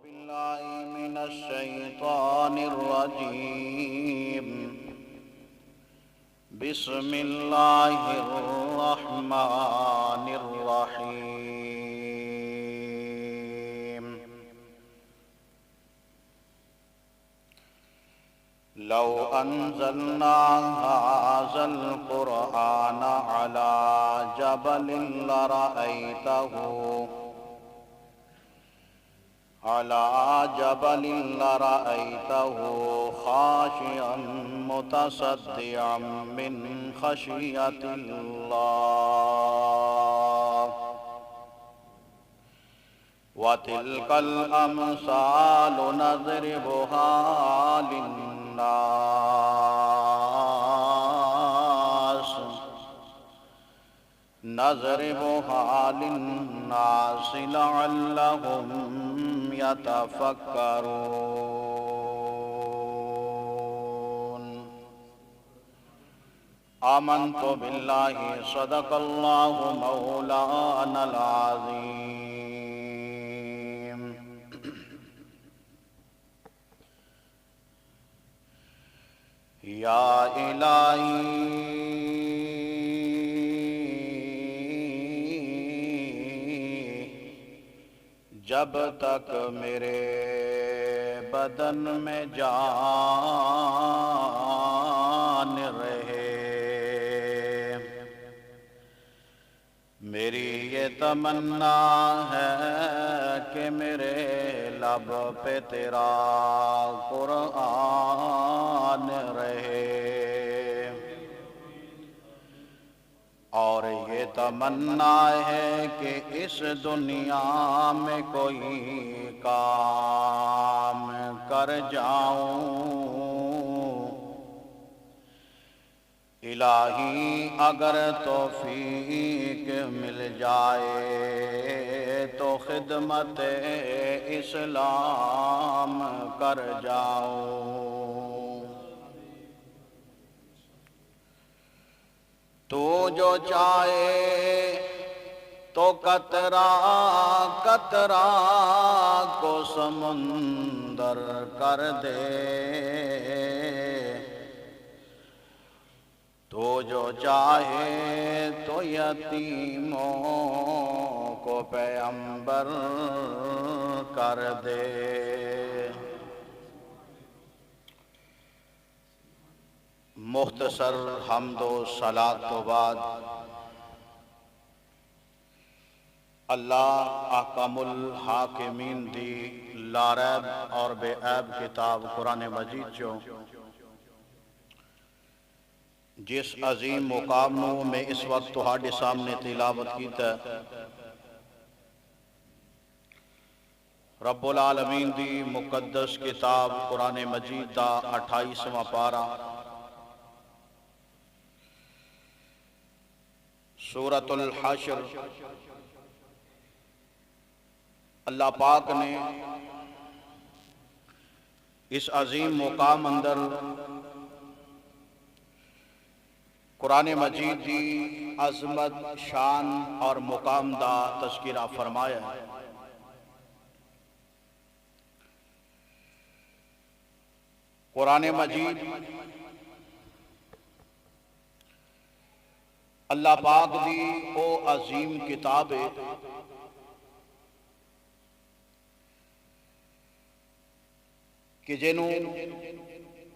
بالله من الشيطان الرجيم. بسم الله الرحمن الرحيم. لو أنزلنا هذا القرآن على جبل لرأيته خاشعا متصدعا من خشية الله. وتلك الأمثال نضربها للناس لعلهم يتفكرون. آمنت بالله صدق الله مولانا العظيم. یا الہی جب تک میرے بدن میں جان رہے، میری یہ تمنا ہے کہ میرے لب پہ تیرا قرآن رہے، اور یہ تمنا ہے کہ اس دنیا میں کوئی کام کر جاؤں. الہی اگر توفیق مل جائے تو خدمت اسلام کر جاؤں. تو جو چاہے تو قطرہ قطرہ کو سمندر کر دے، تو جو چاہے تو یتیموں کو پیغمبر کر دے. مختصر حمد و صلاۃ تو بعد اللہ احکم الحاکمین دی لاریب اور بے عیب کتاب قرآن مجید چو جس عظیم مقام نو میں اس وقت تہاڈے سامنے تلاوت کیتا ہے، رب العالمین دی مقدس کتاب قرآن مجید دا 28واں پارہ سورۃ الحشر. اللہ پاک نے اس عظیم مقام اندر قرآن مجید دی عظمت، شان اور مقام دا تذکرہ فرمایا ہے. قرآن مجید اللہ پاک دی او عظیم کتاب ہے کہ جنوں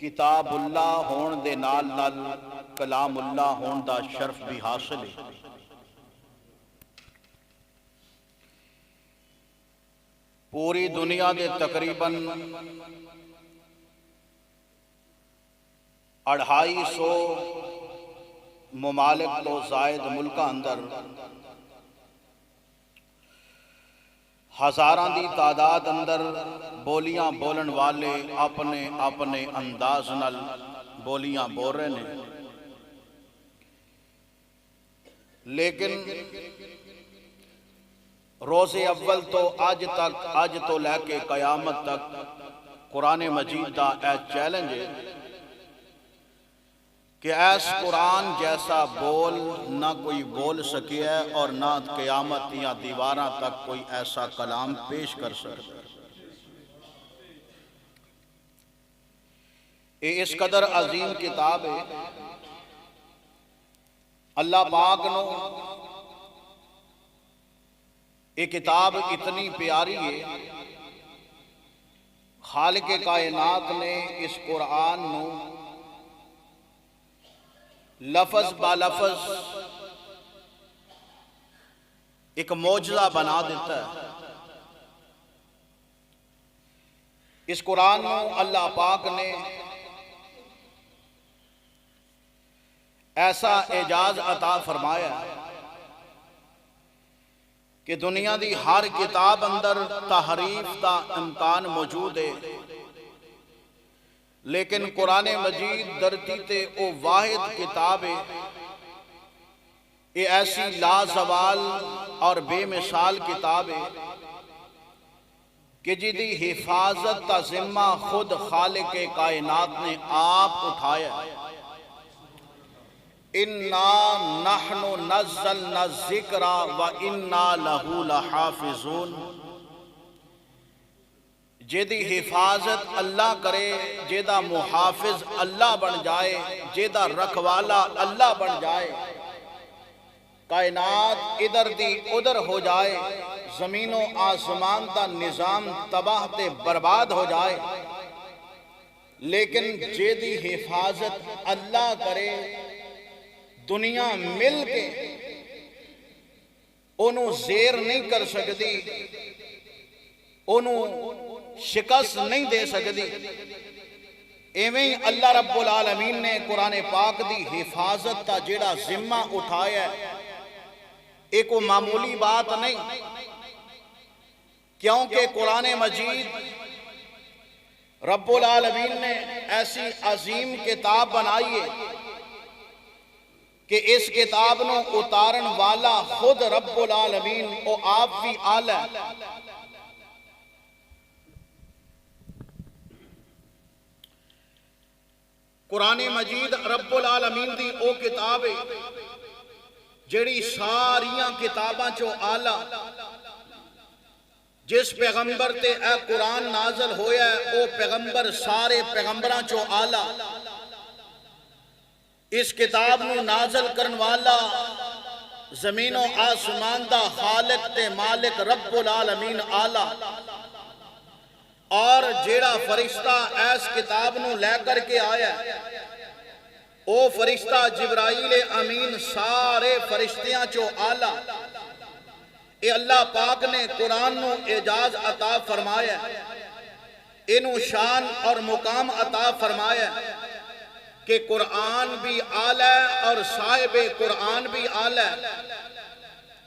کتاب اللہ ہون دے نال نال کلام اللہ ہون دا شرف بھی حاصل ہے. پوری دنیا دے تقریباً 250 ممالک تو زائد ملکہ اندر ہزاراں دی تعداد اندر بولیاں بولن والے اپنے اپنے انداز نال بولیاں بول رہے ہیں، لیکن روز اول تو آج تو لے کے قیامت تک قرآن مجید دا اے چیلنج ہے کہ ایس قرآن جیسا بول نہ کوئی بول سکے ہے اور نہ قیامت یا دیواراں تک کوئی ایسا کلام پیش کر سکتا ہے. یہ اس قدر عظیم کتاب ہے، اللہ پاک نو یہ کتاب اتنی پیاری ہے، خالق کائنات نے اس قرآن نو لفظ با لفظ ایک معجزہ بنا دیتا ہے۔ اس قرآن نو اللہ پاک نے ایسا اعجاز عطا فرمایا کہ دنیا دی ہر کتاب اندر تحریف دا امکان موجود ہے، لیکن قرآن مجید دھرتی تے او واحد کتاب ہے، یہ ایسی لازوال اور بے مثال کتاب ہے کہ جدی حفاظت کا ذمہ خود خالق کائنات نے آپ اٹھایا۔ اِنَّا نَحْنُ نَزَّلْنَا الذِّكْرَ وَإِنَّا لَهُ لَحَافِظُونَ، جیدی حفاظت اللہ کرے، جیدہ محافظ اللہ بن جائے، جیدہ رکھوالا اللہ بن جائے، کائنات ادھر دی ادھر ہو جائے، زمین و آسمان دا نظام تباہ تے برباد ہو جائے، لیکن جیدی حفاظت اللہ کرے، دنیا مل کے انہوں زیر نہیں کر سکتی، انہوں شکست نہیں دے سکتی۔ ایویں اللہ رب العالمین نے قرآن پاک دی حفاظت تا جیڑا ذمہ اٹھایا ہے، ایک وہ معمولی بات نہیں، کیونکہ قرآن مجید رب العالمین نے ایسی عظیم کتاب بنائی ہے کہ اس کتاب نو اتارن والا خود رب العالمین او آپ بھی آلہ ہے۔ قرآن مجید رب العالمین دی او کتاب ہے جڑی ساریاں کتاباں چو آلہ، جس پیغمبر تے اے قرآن نازل ہویا ہے او پیغمبر سارے پیغمبراں چو آلہ، اس کتاب نو نازل کرن والا زمین و آسمان دا خالق تے مالک رب العالمین آلہ، اور جیڑا فرشتہ ایس کتاب نو لے کر کے آیا ہے او فرشتہ جبرائیل امین سارے فرشتیاں چو آلہ، اے اللہ پاک نے قرآن نو اعجاز عطا فرمایا ہے، انہوں شان اور مقام عطا فرمایا ہے کہ قرآن بھی آلہ اور صاحب قرآن بھی آلہ۔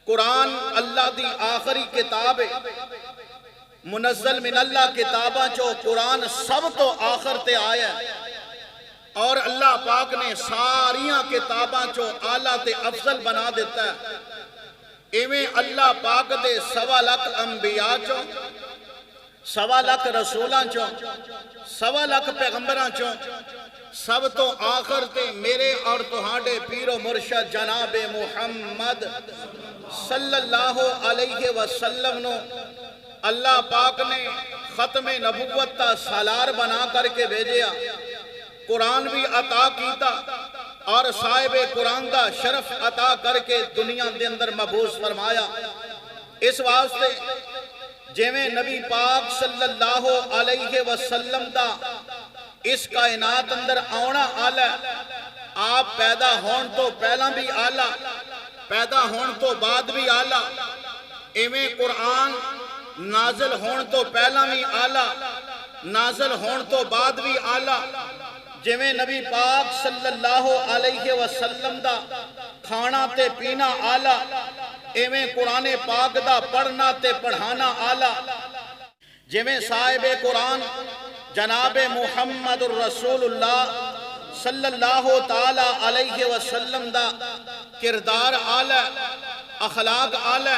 قرآن اللہ دی آخری کتاب ہے، منزل من اللہ کتاباں چو قرآن سب تو آخر تے آیا ہے، اور اللہ پاک نے ساریاں کتاباں چو آلہ تے افضل بنا دیتا ہے۔ ایویں اللہ پاک دے 1.25 لاکھ انبیاء چو، 1.25 لاکھ رسولاں چو، 1.25 لاکھ پیغمبراں چو، سب تو آخر تے میرے اور تہاڈے پیر و مرشد جناب محمد صلی اللہ علیہ وسلم نو اللہ پاک نے ختم نبوت تا سالار بنا کر کے بھیجیا، قرآن بھی عطا کیتا اور صاحب قرآن دا شرف عطا کر کے دنیا دے اندر مبعوث فرمایا۔ اس واسطے جیویں نبی پاک صلی اللہ علیہ وسلم دا اس کائنات اندر آنا آلہ، آپ پیدا ہون تو پہلا بھی آلہ، پیدا ہون تو بعد بھی آلہ، ایویں قرآن نازل ہون تو پہلا بھی آلہ، نازل ہون تو بعد بھی آلہ، جویں نبی پاک صلی اللہ علیہ وسلم دا کھانا تے پینا آلہ، ایویں قرآن پاک دا پڑھنا تے پڑھانا آلہ، جویں صاحب قرآن جناب محمد الرسول اللہ صلی اللہ تعالی علیہ وسلم دا کردار آلہ، اخلاق آلہ،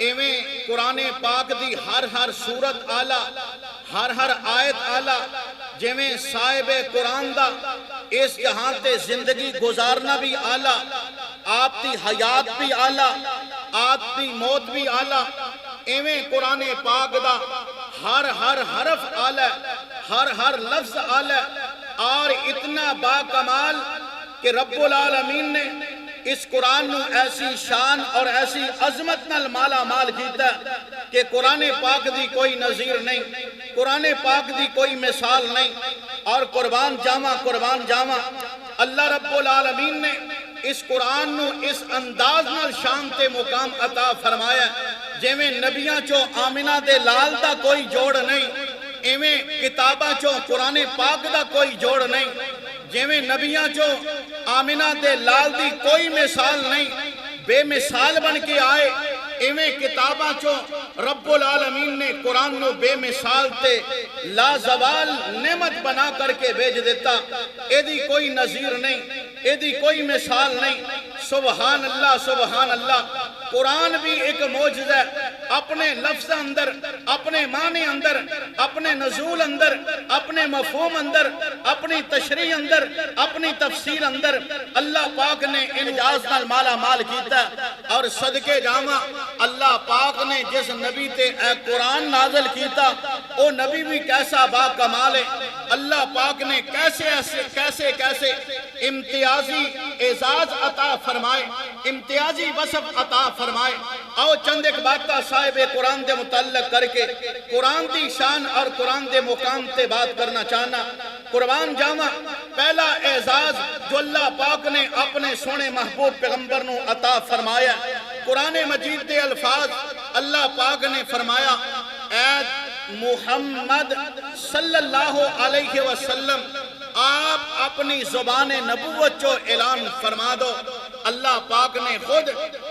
ایویں قرآن پاک دی ہر سورت آلہ، ہر آیت آلہ، جویں صاحب قرآن دا اس جہاں تے زندگی گزارنا بھی آلہ، آپ دی حیات بھی آلہ، آپ دی موت بھی آلہ، ایویں قرآن پاک دا ہر حرف آلہ، ہر لفظ آلہ، اور اتنا با کمال کہ رب العالمین نے اس قرآن نو ایسی شان اور ایسی عظمت نال مالا مال کیتا کہ قرآن پاک دی کوئی نظیر نہیں، قرآن پاک دی کوئی مثال نہیں۔ اور قربان جاواں اللہ رب العالمین نے اس قرآن نو اس انداز نال شان تے مقام عطا فرمایا جویں نبیاں چو آمنہ دے لال دا کوئی جوڑ نہیں، ایویں کتاباں چو قرآن پاک دا کوئی جوڑ نہیں، جویں نبیاں چو آمنہ دے لال دی کوئی مثال نہیں، بے مثال بن کے آئے، ایویں کتاباں چو رب العالمین نے قرآن نو بے مثال تے لازوال نعمت بنا کر کے بھیج دیتا۔ ایدی کوئی نظیر نہیں، ایدی کوئی مثال نہیں۔ سبحان اللہ، قرآن بھی ایک معجزہ ہے، اپنے لفظ اندر، اپنے معنی اندر، اپنے نزول اندر، اپنے مفہوم اندر، اپنی تشریح اندر، اپنی تفسیر اندر اللہ پاک نے انجاز نال مالا مال کیتا۔ اور صدقے جاواں اللہ پاک نے جس نبی تے اے قرآن نازل کیتا او نبی بھی کیسا با کمال ہے۔ اللہ پاک نے کیسے امتیازی اعزاز عطا فرمائے، امتیازی وصف عطا فرمائے۔ آؤ چند ایک باتہ صاحب قرآن دے متعلق کر کے قرآن دی شان اور قرآن دے مقام تے بات کرنا چاہنا۔ قربان جاواں پہلا اعزاز جو اللہ پاک نے اپنے سونے محبوب پیغمبر نو عطا فرمایا، قرآن مجید دے الفاظ اللہ پاک نے فرمایا اے محمد صلی اللہ علیہ وسلم آپ اپنی زبان نبوت جو اعلان فرما دو۔ اللہ پاک نے خود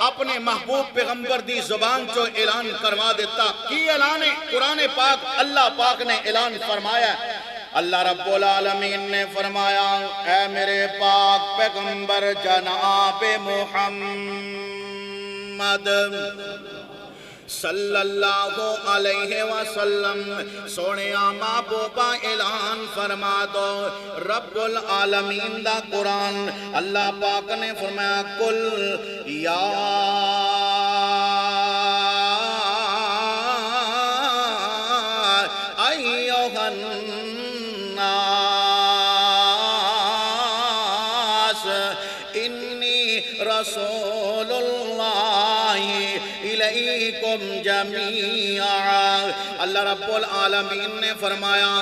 اپنے محبوب پیغمبر دی زبان جو اعلان کروا دیتا۔ کی اعلان ہے؟ قرآن پاک اللہ پاک نے اعلان فرمایا۔ اللہ رب العالمین نے فرمایا اے میرے پاک پیغمبر جناب محمد صلی اللہ علیہ وسلم سونے محبوبہ اعلان فرما دو۔ رب العالمین دا قرآن اللہ پاک نے فرمایا کل یا ایھا الناس انی رسول اللہ الیکم جمیعا۔ اللہ رب العالمین نے فرمایا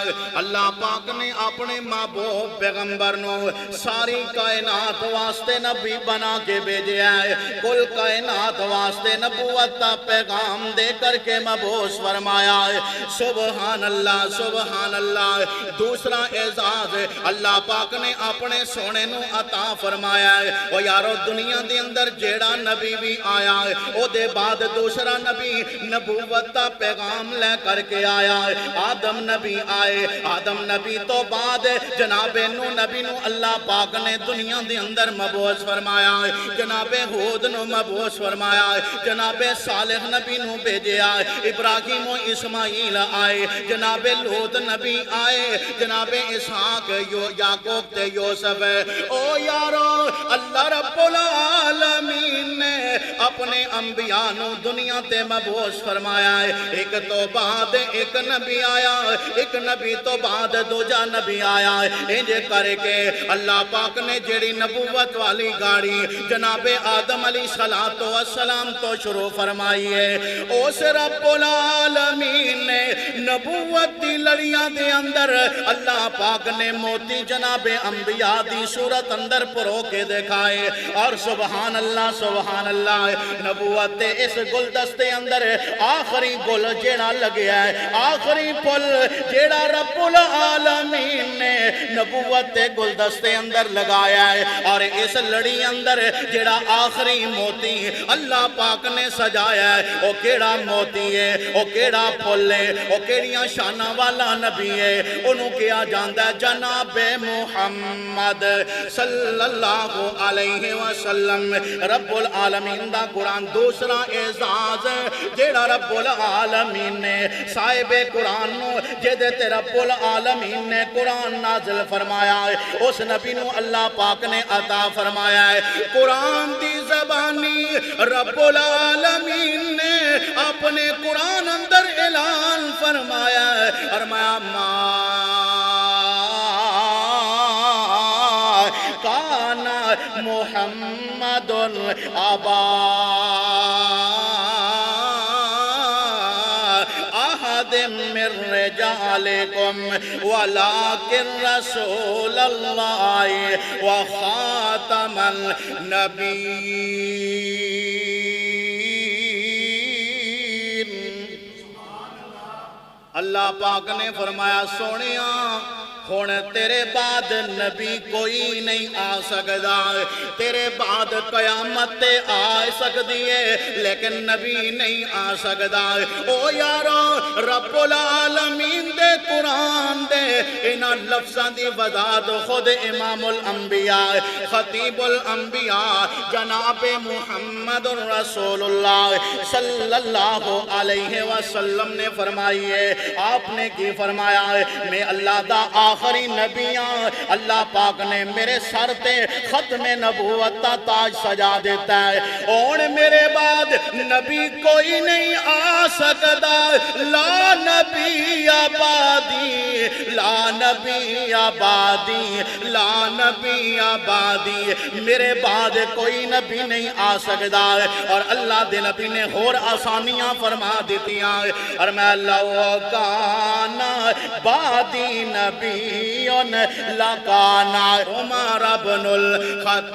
اللہ پاک نے اپنے محبوب پیغمبر نو ساری کائنات واسطے نبی بنا کے بھیجا ہے، کل کائنات واسطے نبوت کا پیغام دے کر کے مبعوث فرمایا ہے۔ سبحان اللہ۔ دوسرا اعزاز اللہ پاک نے اپنے سونے نو عطا فرمایا ہے۔ وہ یارو دنیا دے اندر جیڑا نبی بھی آیا ہے او دے بعد دوسرا نبی نبوت کا پیغام لے کر کے آیا ہے۔ آدم نبی آئے، آدم نبی تو بعد جناب نو نبی نو اللہ پاک نے دنیا دے اندر مبعوث فرمایا ہے۔ جناب ہود نو مبعوث فرمایا ہے، جناب صالح نبی نو بھیجیا ہے، ابراہیم و اسماعیل آئے، جناب لوط نبی آئے، جناب اسحاق یعقوب تے یوسف ہے۔ او یارو اللہ رب العالمین نے اپنے انبیاء نو دنیا تے مبعوث فرمایا ہے۔ ایک تو بعد ایک نبی آیا، ایک نبی تو بعد دوجا نبی آیا ہے۔ انجے کر کے اللہ پاک نے جڑی نبوت والی گاڑی جناب آدم علیہ السلام تو شروع فرمائی ہے، اس رب العالمین نے نبوت دی لڑیاں دے اندر اللہ پاک نے موتی جناب انبیاء دی صورت اندر پرو کے دکھائے۔ اور سبحان اللہ نبوت دے اس گلدستے اندر آخری گل جیڑا لگیا ہے، آخری پھل جیڑا رب العالمین نے نبوت دے گلدستے اندر لگایا ہے۔ اور اس لڑی اندر جیڑا آخری موتی اللہ پاک نے سجایا ہے، او کیڑا موتی ہے، او کیڑا پھل ہے، او کیڑیاں شانہ والا نبی ہے، انہوں کیا جاندہ جناب محمد صلی اللہ علیہ وسلم۔ رب العالمین دا قرآن دوسرا اعزاز جیڑا رب العالمین نے صاحب قرآن نو جدے تے رب العالمین نے قرآن نازل فرمایا ہے، اس نبی نو اللہ پاک نے عطا فرمایا ہے۔ قرآن دی زبانی رب العالمین نے اپنے قرآن اندر اعلان فرمایا ہے، فرمایا محمد ابا احد من رجالکم ولکن رسول اللہ وخاتم النبیین۔ اللہ پاک نے فرمایا سونیا ہن تیرے بعد نبی کوئی نہیں آ سکدا، تیرے بعد قیامت تے آ سکدی ہے لیکن نبی نہیں آ سکدا۔ او یارو رب العالمین دے قرآن دے انہاں لفظاں دی وضاحت خود امام الانبیاء خطیب الانبیاء جناب محمد رسول اللہ صلی اللہ علیہ وسلم نے فرمائی ہے۔ آپ نے کی فرمایا ہے میں اللہ دا آخری نبیاں، اللہ پاک نے میرے سر تے ختم نبوت کا تاج سجا دیتا ہے اور میرے بعد نبی کوئی نہیں آ سکتا۔ لا نبی آبادی، لا نبی آبادی، لا نبی آبادی، میرے بعد کوئی نبی نہیں آ سکتا۔ اور اللہ دے نبی نے اور آسانیاں فرما دیتی ہیں اور میں لو کانا بادی نبی لکانا عمر بن الخطاب،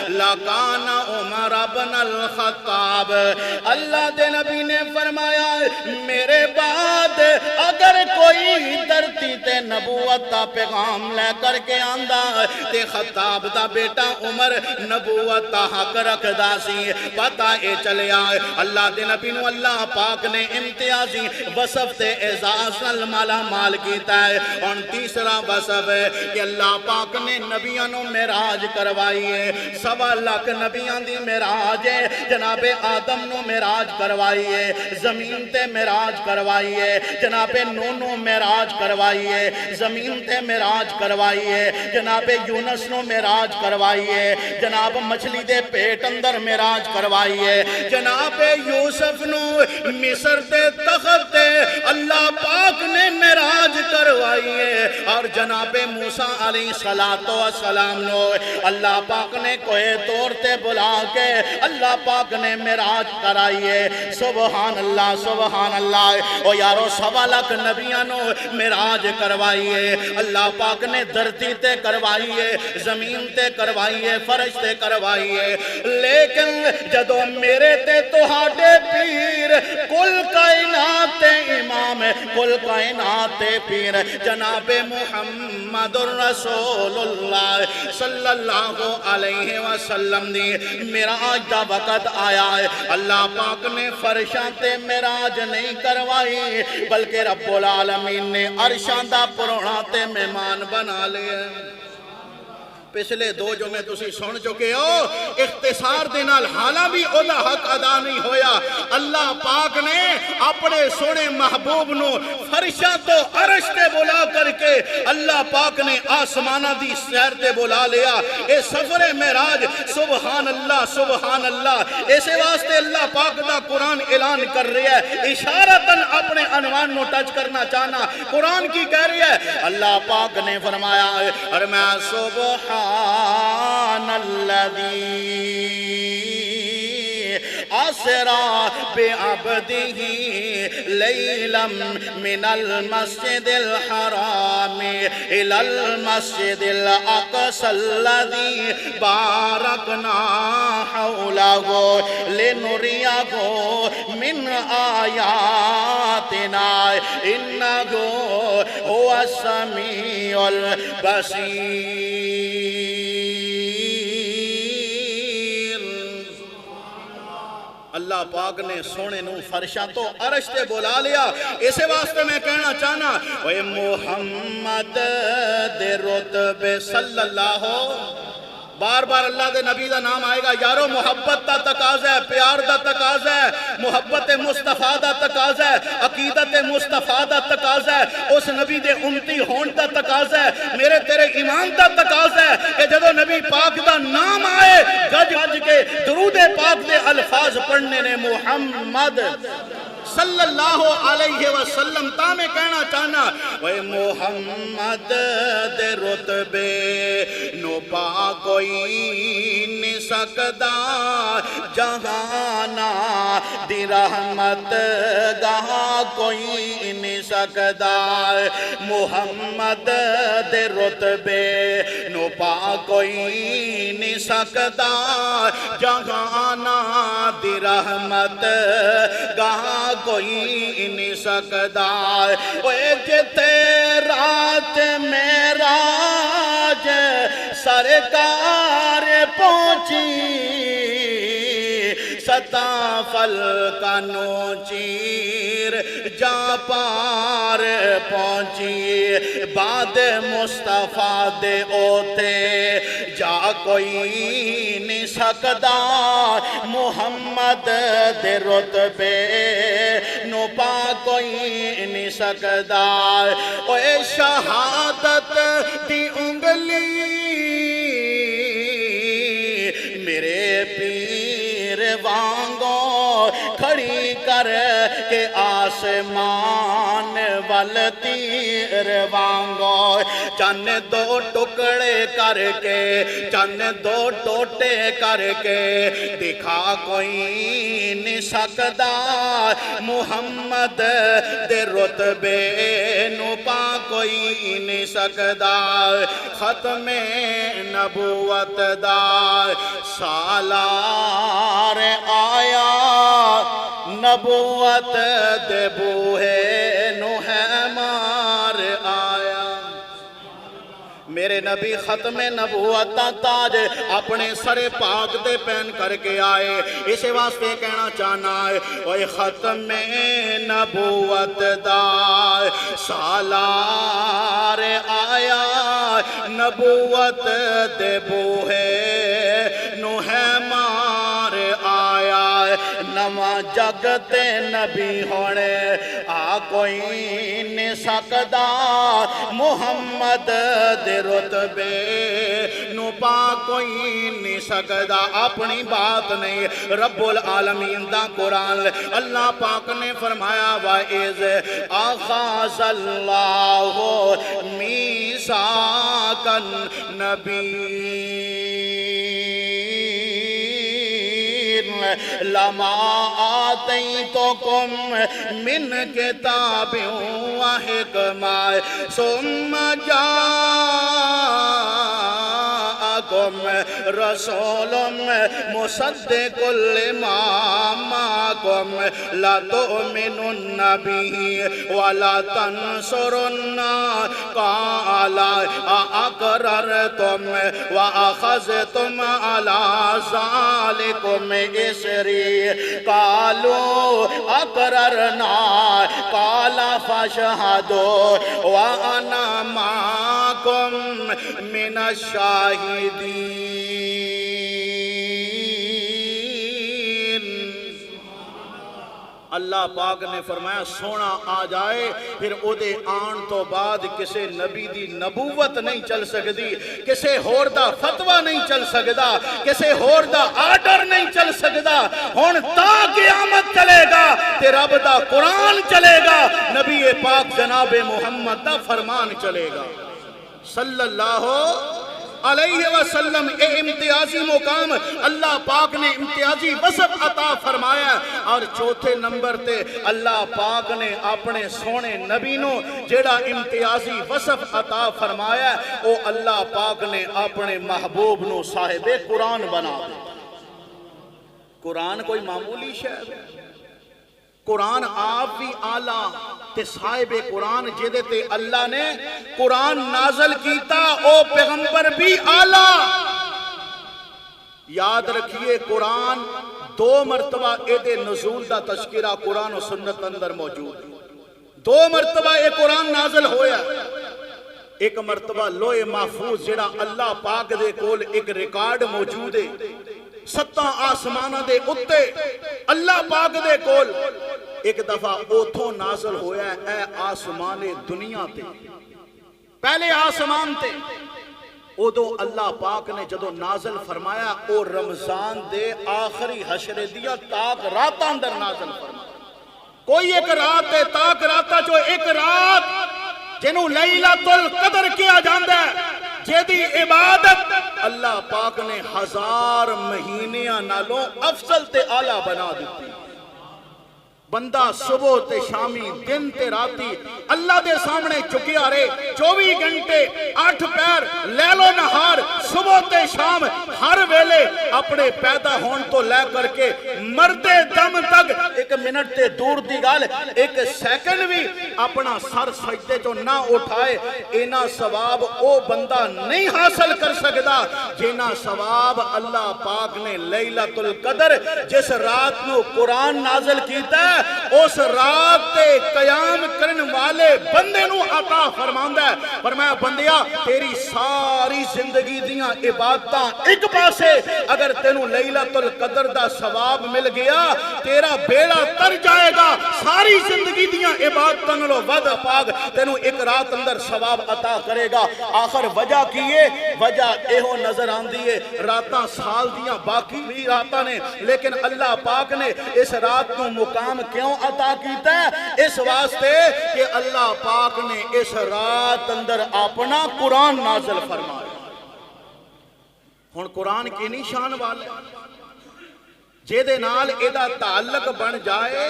لکانا عمر بن الخطاب۔ اللہ دے نبی نے فرمایا میرے بعد اگر کوئی دھرتی تے نبوت کا پیغام لے کر کے آندا تے خطاب دا بیٹا عمر نبوت کا حق رکھدا سی۔ پتہ اے چلیا اللہ دے نبی نو اللہ پاک نے امتیازی وصف تے اعزاز نال مالا مال کیتا ہے۔ اور تیسرا وصف ہے کہ اللہ پاک نے نبیاں نو معراج کروائی ہے۔ 1.25 لاکھ نبیاں دی معراج ہے۔ جناب آدم نو معراج کروائی ہے، زمین تے معراج کروائی ہے۔ جناب نوح نو معراج کروائی ہے، زمین تے معراج کروائی ہے۔ جناب یونس نو معراج کروائی ہے، جناب مچھلی دے پیٹ اندر معراج کروائی ہے۔ جناب یوسف نو مصر دے تخت تے اللہ پاک نے معراج کروائی ہے۔ اور جناب موسیٰ علیہ السلام نو اللہ پاک نے کوہ طور تے بلا کے اللہ پاک نے معراج کرائی ہے۔ سبحان اللہ سبحان اللہ۔ او یارو 1.25 لاکھ نبیاں نو معراج کروائی ہے۔ اللہ پاک نے دھرتی تے کروائی ہے، زمین تے کروائی ہے، فرش تے کروائی ہے۔ لیکن جدو میرے تے تہاڈے پیر کل کائنات تے امام، کل کائنات تے پیر جناب محمد رسول اللہ صلی اللہ علیہ وسلم دی معراج دا وقت آیا ہے۔ اللہ پاک نے فرشاں تے معراج نہیں کروائی بلکہ رب العالمین نے عرشاں دا پرونا تے مہمان بنا لیا۔ پچھلے 2 جمعے تسی سن چکے ہو، اختصار دے نال حالاں بھی اودا حق ادا نہیں ہویا۔ اللہ پاک نے اپنے سونے محبوب نو فرشاں تو عرش تے بلا کر کے اللہ پاک نے آسمانہ دی سیر تے بلا لیا۔ اے سفر معراج سبحان اللہ سبحان اللہ۔ اسے واسطے اللہ پاک دا قرآن اعلان کر رہا ہے، اشارتاً اپنے عنوان نو ٹچ کرنا چاہنا۔ قرآن کی کہہ رہی ہے اللہ پاک نے فرمایا اور میں سبحان الذی اسرا بعبده لیلا من المسجد الحرام الى المسجد الاقصى الذي باركنا حوله لنريه من آياتنا انه هو السميع البصير۔ اللہ پاک نے سونے نو فرشاں تو عرش تے بلا لیا۔ اسے واسطے میں کہنا چاہنا اے محمد دے رتبے صلی اللہ بار بار اللہ دے نبی دا نام آئے گا۔ یارو محبت دا تقاضا ہے، پیار دا تقاضا ہے، محبت مصطفیٰ دا تقاضا ہے، عقیدت مصطفیٰ دا تقاضا ہے، اس نبی دے امتی ہون دا تقاضا ہے، میرے تیرے ایمان دا تقاضا ہے کہ جدو نبی پاک دا نام آئے گج گج کے درود پاک دے الفاظ پڑھنے نے محمد صلی اللہ علیہ وسلم تا میں کہنا چاہنا وے محمد دے رتبے نو پا کوئی نہیں سکدا جہانا دی رحمت گاہ کوئی نہیں سکدا محمد دے رتبے نو پا کوئی نہیں سکدا جہانا دی رحمت گاہ کوئی نہیں سکدا اوے جتے رات معراج سرکار پہنچی ستا فلکانو چیر جا پار پہنچی بعد مصطفیٰ دے اوتے جا کوئی نہیں سکدا محمد دے رتبے نو پا کوئی نہیں سکدا اوے شہادت دی انگلی میرے پیر وانگو کھڑی کر کے آسمان وال تیر وانگو چن دو ٹکڑے کر کے چن دو ٹوٹے کر کے دکھا کوئی نہیں سکدا محمد دے رتبے نو پا کوئی نہیں سکدا ختم نبوت دا سالار آیا نبوت دے بوہے نو ہے مار آیا میرے نبی ختم نبوت تاج اپنے سر پاک دے پہن کر کے آئے اسے واسطے کہنا چاہنا ہے اوہ ختم نبوت دا سالار آیا نبوت دے بوہے نو ہے مار آیا نواں جگ تے نبی ہونے آ کوئی نہیں سکدا محمد دے رتبے نو پا کوئی نہیں سکدا اپنی بات نہیں رب العالمین دا قرآن اللہ پاک نے فرمایا وَإِذْ أَخَذَ اللَّهُ مِيثَاقَ النَّبِيِّينَ لما آتيتكم من كتاب وحكمة ثم جاءكم رسول مصدق لما معكم لتؤمنن به ولا تنصرن قال أقررتم وأخذتم على ذلكم إسري قالوا أقررنا قال فاشهدوا وأنا معكم من الشاهدين اللہ پاک نے فرمایا سونا آ جائے پھر او دے آن تو بعد کسے نبی دی نبوت نہیں چل سکتی کسے ہور دا فتوہ نہیں چل سکتا کسے ہور دا آرڈر نہیں چل سکتا ہون تا قیامت چلے گا تے رب دا قرآن چلے گا نبی پاک جناب محمد دا فرمان چلے گا صلی اللہ علیہ وسلم اے امتیازی مقام اللہ پاک نے امتیازی وصف عطا فرمایا اور چوتھے نمبر تے اللہ پاک نے اپنے سونے نبی نو جیڑا امتیازی وصف عطا فرمایا او اللہ پاک نے اپنے محبوب نو صاحب قرآن بنا دیا قرآن کوئی معمولی شہر قرآن آپ بھی آلہ تے صاحب قرآن جدے تے اللہ نے قرآن نازل کیتا او پیغمبر بھی آلہ یاد رکھیے قرآن دو مرتبہ ایدے نزول دا تذکرہ قرآن و سنت اندر موجود دو مرتبہ اے قرآن نازل ہویا ایک مرتبہ لوح محفوظ جڑا اللہ پاک دے کول ایک ریکارڈ موجود ہے ستاں آسمانہ دے اتے اللہ پاک دے کول ایک دفعہ اوتھوں نازل ہویا ہے اے آسمان دنیا تے پہلے آسمان تے او دو اللہ پاک نے جدو نازل فرمایا او رمضان دے آخری حشر دیا تاک رات اندر نازل فرمایا کوئی ایک رات ہے تاک راتاں چو ایک رات جنہوں لیلۃ القدر کیا جاندہ ہے، جیدی عبادت اللہ پاک نے 1000 مہینیاں نالوں افضل تے آلہ بنا دیتی۔ بندہ صبح تے شامی دن تے راتی اللہ دے سامنے چکیا رہے، 24 گھنٹے 8 پیر لیل و نہار صبح تے شام ہر ویلے اپنے پیدا ہون تو لے کر کے مردے دم تک 1 منٹ تے دور دی گال 1 سیکنڈ بھی اپنا سر سجدے جو نہ اٹھائے، اینا ثواب او بندہ نہیں حاصل کر سکتا جینا ثواب اللہ پاک نے لیلۃ القدر جس رات نو قرآن نازل کیتا ہے اس رات تے قیام کرن والے بندے نو عطا فرماندا ہے۔ فرمایا بندیا تیری ساری زندگی دیاں عبادتاں ایک پاسے اگر تینوں لیلۃ القدر دا ثواب مل گیا تیرا بیڑا تر جائے گا، ساری زندگی دیاں عبادتاں نالوں ود پاک تینوں ایک رات اندر ثواب عطا کرے گا۔ آخر وجہ کیے؟ وجہ ایہو نظر آندی ہے راتاں سال دیاں باقی بھی راتاں نے، لیکن اللہ پاک نے اس رات نو مقام کیوں عطا کیتا ہے؟ اس واسطے کہ اللہ پاک نے اس رات اندر اپنا قرآن نازل فرمایا۔ ہن قرآن کی نہیں شان والے جے دے نال ایدہ تعلق بن جائے،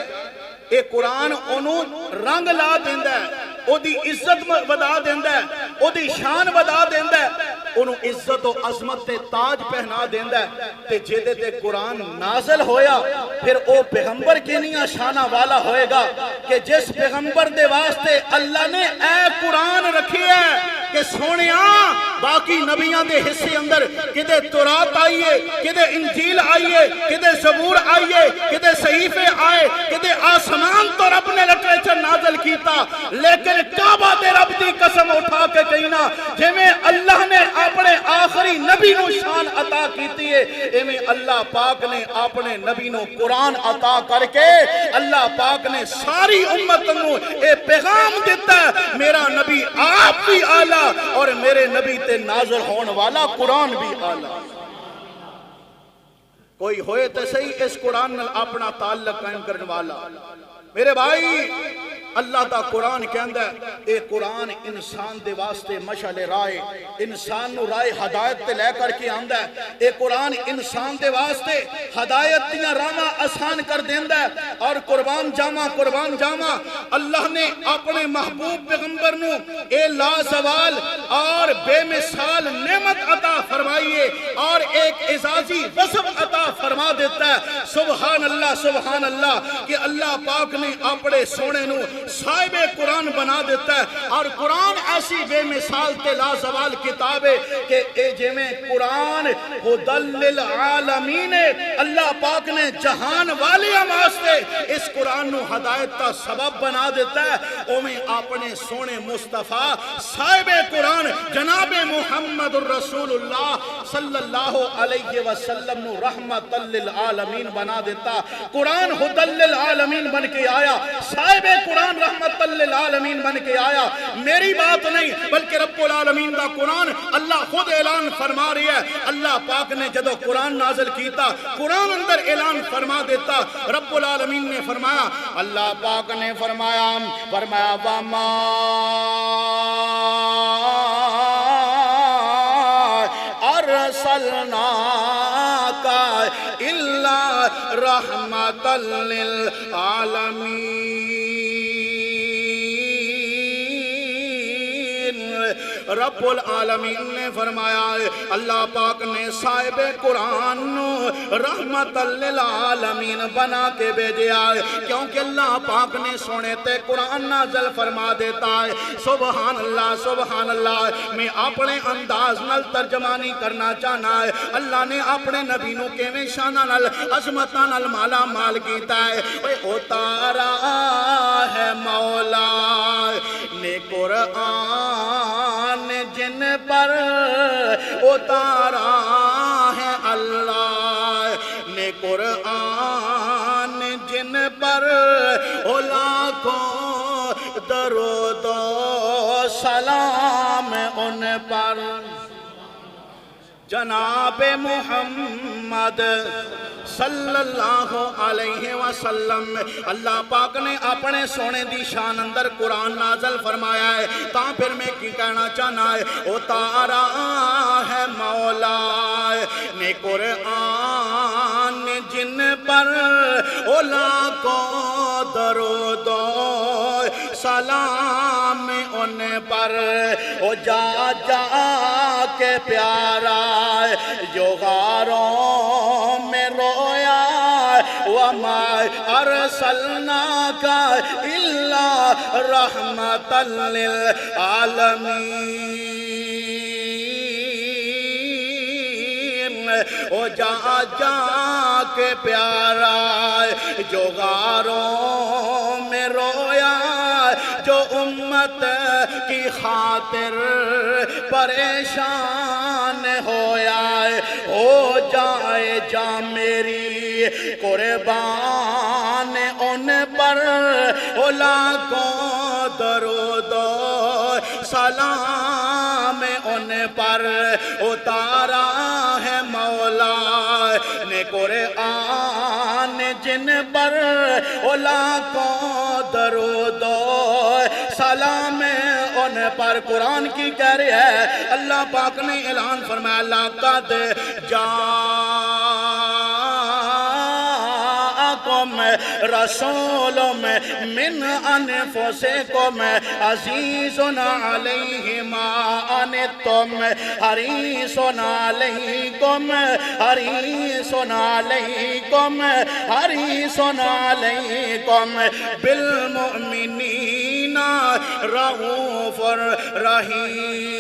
اے قرآن انہوں رنگ لا دیندہ ہے، او دی عزت ودا دیندہ ہے، او دی شان ودا دیندہ ہے، انہوں عزت و عظمت تے تاج پہنا دیندہ ہے۔ تے جیدے تے قرآن نازل ہویا پھر او پیغمبر کی نہیں شانہ والا ہوئے گا کہ جس پیغمبر دے واسطے اللہ نے اے قرآن رکھی ہے کہ سونیاں باقی نبیان دے حصے اندر کدے تورات آئیے، کدے انجیل آئیے، کدے زبور آئیے، کدے صحیفے آئے، کدے آسمان تو رب نے لٹریچر نازل کیتا، لیکن کعبہ دے رب دی قسم اٹھا کے کہینا جمیں اللہ نے اپنے آخری نبی نو شان عطا کیتی ہے، ایمیں اللہ پاک نے اپنے نبی نو قرآن عطا کر کے اللہ پاک نے ساری امت نو اے پیغام دیتا ہے میرا نبی آپ بھی آلہ اور میرے نبی تے نازل ہون والا قرآن بھی آلہ۔ کوئی ہوئے تے صحیح اس قرآن نال اپنا تعلق قائم کرنے والا۔ میرے بھائی اللہ دا قرآن کہندہ ہے اے قرآن انسان دے واسطے مشعل رائے، انسان نو رائے ہدایت تے لے کر کے آندہ ہے، اے قرآن انسان دے واسطے ہدایت دیاں راما آسان کر دیندہ ہے۔ اور قربان جاما اللہ نے اپنے محبوب پیغمبر نو اے لازوال اور بے مثال نعمت عطا فرمائیے اور ایک اعزازی وصف عطا فرما دیتا ہے۔ سبحان اللہ کہ اللہ پاک نے اپنے سونے نو صاحب قرآن بنا دیتا ہے، اور قرآن ایسی بے مثال تے لازوال کتاب ہے کہ اے جمیں قرآن ہدی للعالمین، اللہ پاک نے جہان والی واسطے اس قرآن نو ہدایت کا سبب بنا دیتا ہے۔ اوہیں اپنے سونے مصطفیٰ صاحب قرآن جناب محمد الرسول اللہ صلی اللہ علیہ وسلم نو رحمت للعالمین بنا دیتا۔ قرآن ہدی للعالمین بن کے آیا، صاحب قرآن رحمت للعالمین بن کے آیا۔ میری بات نہیں بلکہ رب العالمین دا قرآن اللہ خود اعلان فرما رہی ہے۔ اللہ پاک نے جدو قرآن نازل کیتا قرآن اندر اعلان فرما دیتا، رب العالمین نے فرمایا، اللہ پاک نے فرمایا وَمَا أَرْسَلْنَاكَ إِلَّا رَحْمَةً لِلْعَالَمِينَ۔ رب العالمین نے فرمایا اللہ پاک نے صاحب قرآن رحمت للعالمین بنا کے بھیجا ہے، کیونکہ اللہ پاک نے سونے تے قرآن نازل فرما دیتا ہے۔ سبحان اللہ میں اپنے انداز نال ترجمانی کرنا چاہنا ہے۔ اللہ نے اپنے نبی نو کیویں شاناں نال عظمتاں نال مالا مال کیتا ہے۔ اتارا ہے مولا نے قرآن جن پر، اتارا ہے اللہ نے قرآن جن پر، لاکھوں درود و سلام ان پر۔ جناب محمد صلی اللہ علیہ وسلم اللہ پاک نے اپنے سونے دی شان اندر قرآن نازل فرمایا ہے تا پھر میں کی کہنا چاہنا ہے او تارا ہے مولا نے قرآن جن پر اولا کو درود و سلام ان پر او جا جا کے پیارا جو غاروں میں رویا وما ارسلناک الا رحمتا للعالمین او جا جا کے پیارا جو غاروں میں رویا جو امت کی خاطر پریشان ہویا ہو جائے جا میری قربان ان پر لاکھوں درود و سلام ان پر اتارا ہے مولا نے قرآن جن پر لاکھوں درود و سلام ان پر قرآن کی کہہ رہے ہے اللہ پاک نے اعلان فرمایا لقد جاءکم رسول من انفسکم عزیز علیہ ما عنتم حریص علیکم حریص علیکم حریص علیکم بالمؤمنین رؤوف رحیم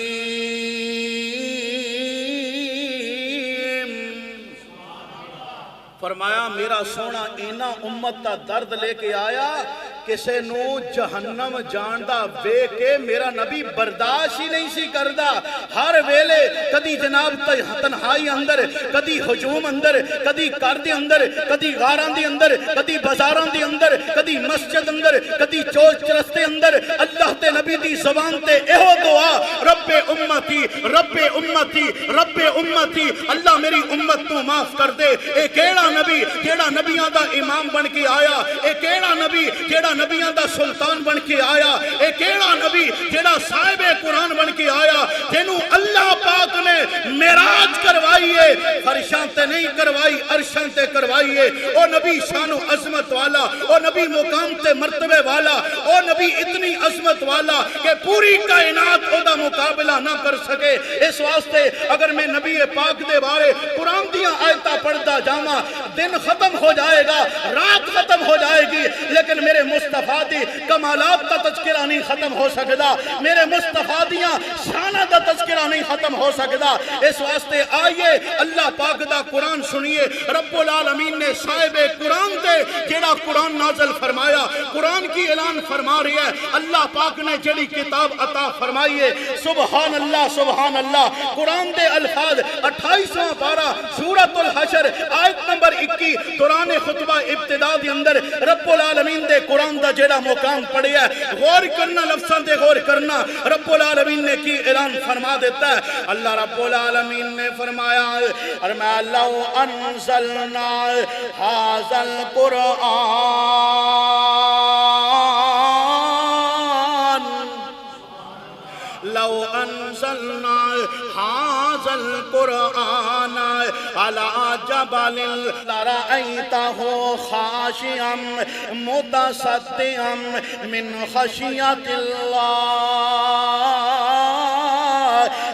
فرمایا میرا سونا اینا امت تا درد لے کے آیا کسے نو جہنم جاندہ وے کے میرا نبی برداشت ہی نہیں سی کردہ ہر ویلے کدی جناب تنہائی اندر کدی ہجوم اندر کدی کردی اندر کدی غاران دی اندر کدی بازاران دی اندر کدی مسجد اندر کدی چوچ چرستے اندر اللہ تے نبی دی زبان تے اہو دعا رب امتی رب امتی رب امتی اللہ میری امت تو معاف کر دے اے کیڑا نبی جیڑا نبیاں دا امام بن کے آیا اے کیڑا نبی جیڑا نبیاں دا سلطان بن کے آیا اے کیڑا نبی جیڑا صاحب قرآن بن کے آیا جنہوں اللہ پاک نے معراج کروائیے فرشاں تے نہیں کروائی عرشاں تے کروائیے او نبی شان و عظمت والا او نبی مقام تے مرتبے والا او نبی اتنی عظمت والا کہ پوری کائنات او دا مقابلہ نہ کر سکے اس واسطے اگر میں نبی پاک دے بارے قرآن دیاں آیتہ پڑھتا جاما دن ختم ہو جائے گا رات ختم ہو جائے گی لیکن میرے مصطفیٰ دی کمالات کا تذکرہ نہیں ختم ہو سکتا میرے مصطفیٰ دیاں شانہ دا تذکرہ نہیں ختم ہو سکتا اس واسطے آئیے اللہ پاک دا قرآن سنیے رب العالمین نے صاحب قرآن دے جیڑا قرآن نازل فرمایا قرآن کی اعلان فرما رہی ہے اللہ پاک نے جڑی کتاب عطا فرمائیے سبحان اللہ قرآن دے الفاظ 28واں پارہ سورۃ الحشر آیت نمبر 21 دوران خطبہ ابتدا دی اندر رب العالمین دے قرآن دا جیڑا مقام پڑھے ہے غور کرنا لفظاں دے غور کرنا رب العالمین نے کی اعلان فرما دیتا ہے اللہ رب العالمین نے فرمایا فرمایا لو انزلنا ھذا القرآن لو انزلنا ھذا القرآن على جبل لرأيته خاشعا متصدعا من خشية الله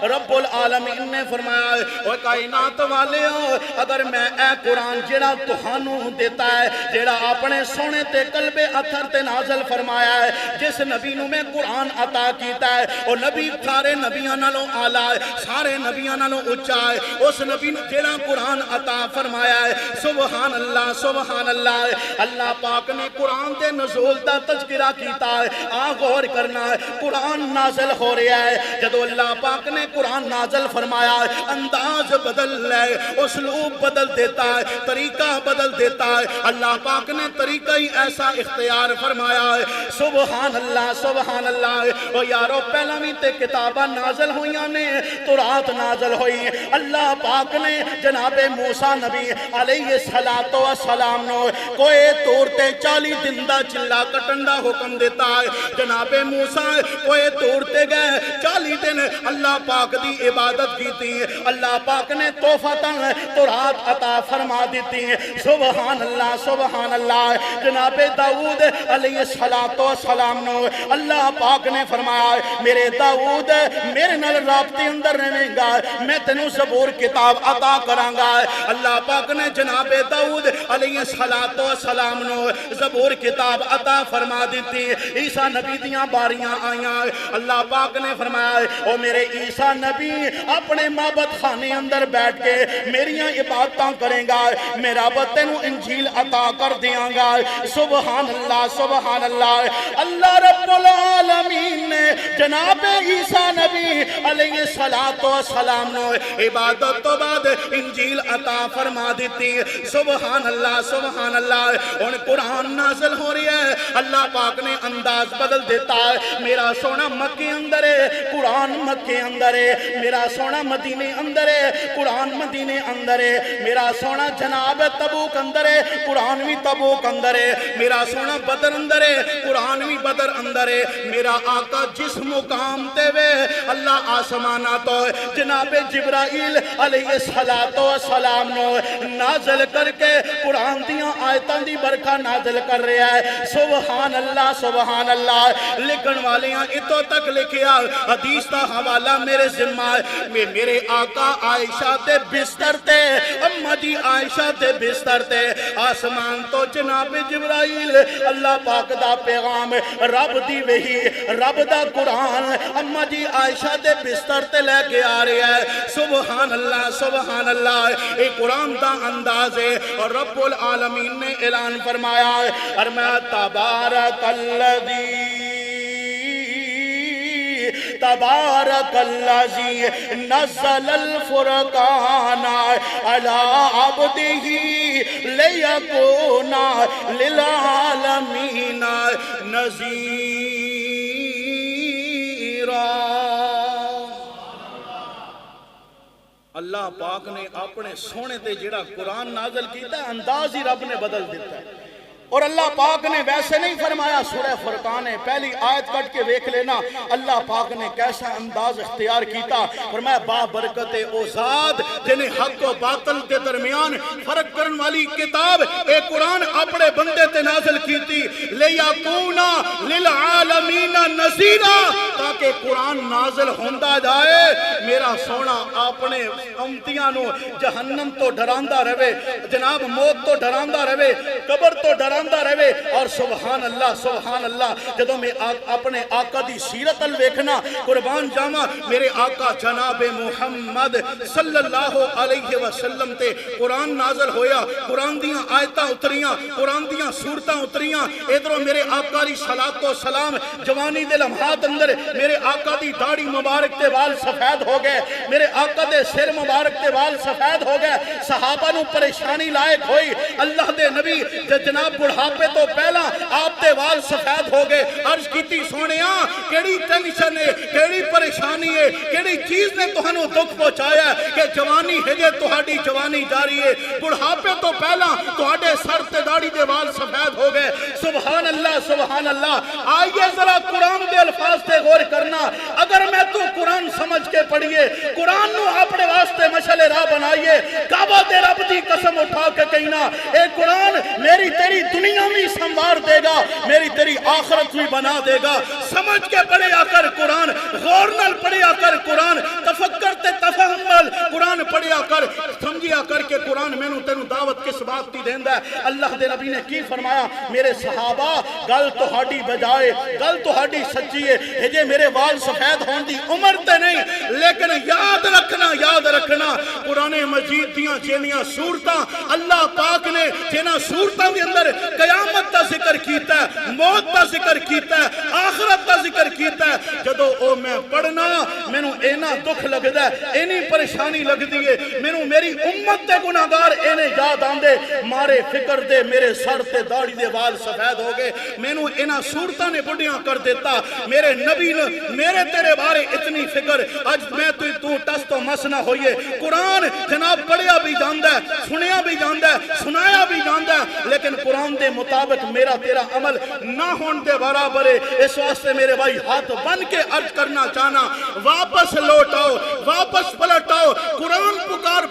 رب العالمین نے فرمایا اے کائنات والے ہو اگر میں اے قرآن جڑا تہانوں دیتا ہے جڑا اپنے سونے تے قلب اتھر تے نازل فرمایا ہے جس نبی نو میں قرآن عطا کیتا ہے او نبی سارے نبیاں نالوں اعلیٰ ہے سارے نبیاں نالوں اونچا ہے اس نبی نے جڑا قرآن عطا فرمایا ہے سبحان اللہ اللہ پاک نے قرآن دے نزول دا تذکرہ کیتا ہے غور کرنا ہے قرآن نازل ہو رہا ہے جدو اللہ پاک نے قرآن نازل فرمایا ہے، انداز بدل لے، اسلوب بدل دیتا ہے، طریقہ بدل دیتا ہے۔ اللہ پاک نے طریقہ ہی ایسا اختیار فرمایا ہے، سبحان اللہ سبحان اللہ۔ اور یارو پہلا بھی تے کتابہ نازل ہوئیاں نے، تورات نازل ہوئی، اللہ پاک نے جناب موسیٰ نبی علیہ السلام نو کوئی توڑتے 40 دن دا چلا کٹن دا حکم دیتا ہے۔ جناب موسیٰ کوئی توڑتے گئے 40 دن اللہ پاک دی عبادت کی تھی، اللہ پاک نے توفتاً تورات عطا فرما دیتی، سبحان اللہ سبحان اللہ۔ جناب داؤد علیہ السلام نو اللہ پاک نے فرمایا میرے داؤد میرے نال رابطے اندر رہیں گا، میں تینوں زبور کتاب عطا کرانگا۔ اللہ پاک نے جناب داؤد علیہ السلام نو زبور کتاب عطا فرما دیتی، عیسیٰ نبی دیاں باریاں آئیاں، اللہ پاک نے فرمایا او میرے عیسیٰ نبی اپنے معبد خانے اندر بیٹھ کے میریاں عبادتاں کریں گا، میرا تینوں انجیل عطا کر دیاں گا، سبحان اللہ سبحان اللہ۔ اللہ رب العالمین نے جناب عیسیٰ نبی علیہ السلام نو عبادت تو بعد انجیل عطا فرما دیتی، سبحان اللہ سبحان اللہ۔ ان قرآن نازل ہو رہی ہے، اللہ پاک نے انداز بدل دیتا ہے، میرا سونا مکے اندر ہے قرآن مکے اندر ہے، میرا سونا مدینے اندر ہے قرآن مدینے اندر ہے، میرا سونا جناب تبوک اندر ہے قرآن بھی تبوک اندر ہے، میرا سونا بدر اندر ہے قرآن بھی بدر اندر ہے۔ میرا آقا جس مقام تے وے اللہ آسمانہ تو جناب جبرائیل علیہ السلام نو نازل کر کے قرآن دیاں آیتاں دی برکہ نازل کر رہا ہے، سبحان اللہ سبحان اللہ۔ لکھن والیاں اتو تک لکھیا حدیث تا حوالہ میرے ذمہ ہے، میرے آقا عائشہ تے بستر تے، اماں جی عائشہ تے بستر تے، آسمان تو جناب جبرائیل اللہ پاک دا پیغام رب دی وحی رب دا قرآن اماں جی عائشہ دے بستر تے لے کے آ رہے ہے، سبحان اللہ سبحان اللہ۔ ایک قرآن دا انداز ہے اور رب العالمین نے اعلان فرمایا ہے، فرمایا تبارک الذی نزل الفرقان علی عبدہ لیکون للعالمین نذیرا۔ اللہ پاک نے اپنے سونے تے جڑا قرآن نازل کیتا ہے انداز ہی رب نے بدل دیتا ہے، اور اللہ پاک نے ویسے نہیں فرمایا سورہ فرقان ہے پہلی آیت کٹ کے دیکھ لینا، اللہ پاک نے کیسا انداز اختیار کیتا، فرمایا با برکت او ذات جنہیں حق و باطل کے درمیان فرق کرن والی کتاب اے قرآن اپنے بندے تے نازل کیتی، لیکونا للعالمین نذیرا، تاکہ قرآن نازل ہوندہ جائے میرا سونا اپنے امتیاں نو جہنم تو ڈراندہ رہے، جناب موت تو ڈراندہ رہے، قبر تو ڈراندہ رہے، اور سبحان اللہ جدوں میں اپنے آقا دی سیرت الویکھنا قربان جاما میرے آقا جناب محمد صلی اللہ علیہ وسلم تے قرآن نازل ہویا، قرآن دیاں آیتاں اتریاں، قرآن دیاں صورتاں اتریاں، ادھروں میرے آقا دی صلاۃ و سلام جوانی دے لمحات اندر میرے آقا دی داڑھی مبارک تے وال سفید ہو گئے، میرے آقا دے سر مبارک تے وال سفید ہو گئے، صحابہ نو پریشانی لائق ہوئی، اللہ دے نبی جناب بڑھاپے تو پہلا آپ دے وال سفید ہو گئے، عرض کیتی سونیاں کیڑی ٹینشن ہے کیڑی پریشانی ہے کیڑی چیز نے تہانوں دکھ پہنچایا ہے کہ جوانی ہے جے تہاڈی جوانی جاری ہے، بڑھاپے تو پہلا تہاڈے سر تے داڑھی دے وال سفید ہو گئے، سبحان اللہ سبحان اللہ۔ آئیے ذرا قرآن دے الفاظ تے غور کرنا، اگر میں تو قرآن سمجھ کے پڑھیے، قرآن نو اپنے واسطے مشعل راہ بنائیے، کعبہ دے رب دی قسم اٹھا کے کہنا اے قرآن میری تیری دنیا بھی سنوار دے گا، میری تیری آخرت بھی بنا دے گا، سمجھ کے پڑھیا کر قرآن، غور نال پڑھیا کر قرآن، تفکر تے تفہم نال قرآن پڑھیا کر، سمجھیا کر کے قرآن میں نو تینو دعوت کس بات دی دیندہ ہے۔ اللہ دے نبی نے کی فرمایا میرے صحابہ گل تہاڈی بجائے گل تہاڈی سچی ہے، جے میرے وال سفید ہون دی عمر تے نہیں، لیکن یاد رکھنا قرآن مجید دیاں جنیاں صورتاں اللہ پاک نے جنہاں صورتاں دے اندر قیامت کا ذکر کیا کیتا ہے، موت دا ذکر کیتا ہے، آخرت دا ذکر کیتا ہے۔ جدو او میں پڑھنا مینوں اینا دکھ لگدا ہے، اینی پریشانی لگدی ہے، مینوں میری امت دے گناہگار اینے یاد آندے، مارے فکر دے میرے سر تے داڑھی دے وال سفید ہو گئے، مینوں اینا صورتاں نے بڑھیاں کر دیتا، میرے نبی نے میرے تیرے بارے اتنی فکر، اج میں تو ٹس تو مس نہ ہوئیے۔ قرآن جناب پڑھیا بھی جاندہ ہے، سنیا بھی جاندہ ہے، سنایا بھی جاندہ ہے، لیکن قرآن دے مطابق میرا تیرا عمل نہ ہون دے برابر ہے۔ اس واسطے میرے بھائی ہاتھ بن کے عرض کرنا چاہنا، واپس لوٹاؤ، واپس پلٹاؤ۔ قرآن پکار